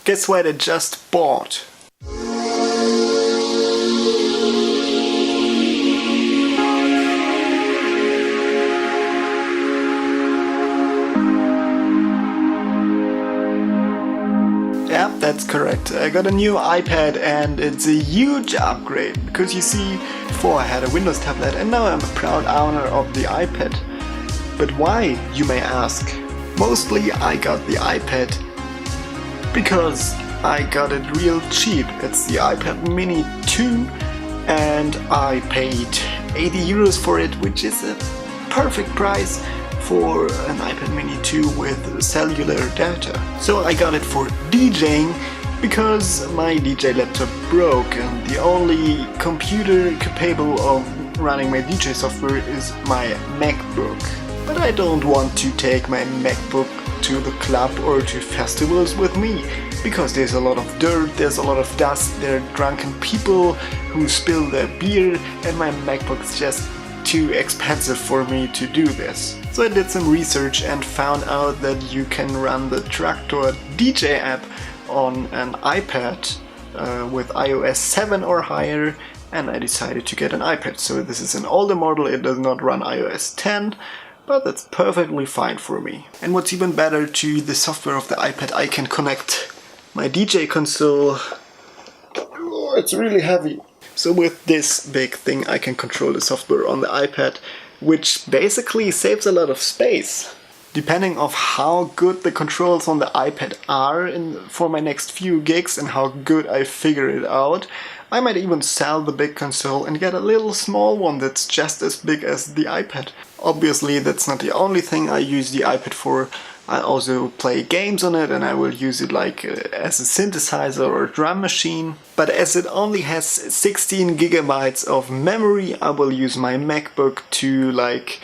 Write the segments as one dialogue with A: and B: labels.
A: Guess what I just bought? Yeah, that's correct. I got a new iPad and it's a huge upgrade because you see, before I had a Windows tablet and now I'm a proud owner of the iPad. But why, you may ask? Mostly I got the iPad because I got it real cheap. It's the iPad Mini 2 and I paid 80 euros for it, which is a perfect price for an iPad Mini 2 with cellular data. So I got it for DJing because my DJ laptop broke and the only computer capable of running my DJ software is my MacBook. But I don't want to take my MacBook to the club or to festivals with me because there's a lot of dirt, there's a lot of dust, there are drunken people who spill their beer and my MacBook is just too expensive for me to do this. So I did some research and found out that you can run the Traktor DJ app on an iPad with iOS 7 or higher, and I decided to get an iPad. So this is an older model, it does not run iOS 10, but that's perfectly fine for me. And what's even better, to the software of the iPad I can connect my DJ console. Oh, it's really heavy. So with this big thing I can control the software on the iPad, which basically saves a lot of space. Depending on how good the controls on the iPad are for my next few gigs and how good I figure it out, I might even sell the big console and get a little small one that's just as big as the iPad. Obviously that's not the only thing I use the iPad for. I also play games on it and I will use it like as a synthesizer or drum machine. But as it only has 16 gigabytes of memory, I will use my MacBook to like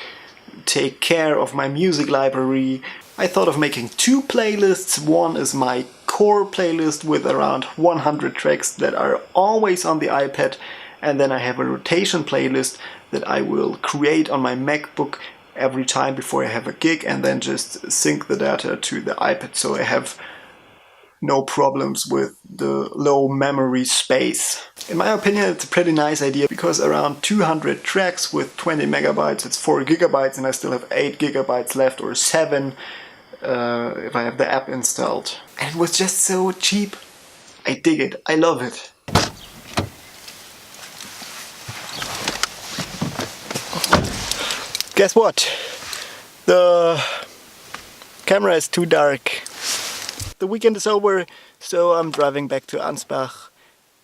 A: take care of my music library. I thought of making two playlists. One is my core playlist with around 100 tracks that are always on the iPad, and then I have a rotation playlist that I will create on my MacBook every time before I have a gig and then just sync the data to the iPad, so I have no problems with the low memory space. In my opinion, it's a pretty nice idea because around 200 tracks with 20 megabytes, it's 4 gigabytes and I still have 8 gigabytes left, or 7 if I have the app installed. And it was just so cheap. I dig it. I love it. Guess what? The camera is too dark. The weekend is over, so I'm driving back to Ansbach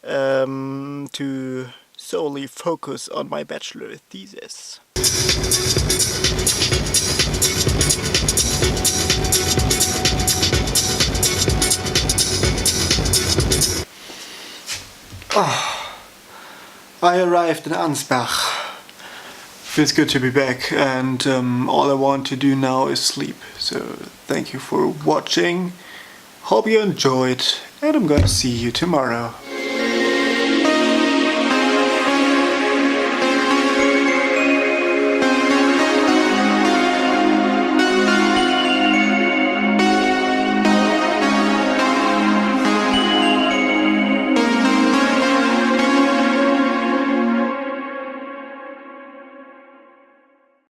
A: to solely focus on my bachelor thesis. Oh, I arrived in Ansbach. Feels good to be back, and all I want to do now is sleep. So thank you for watching. Hope you enjoyed, and I'm gonna see you tomorrow.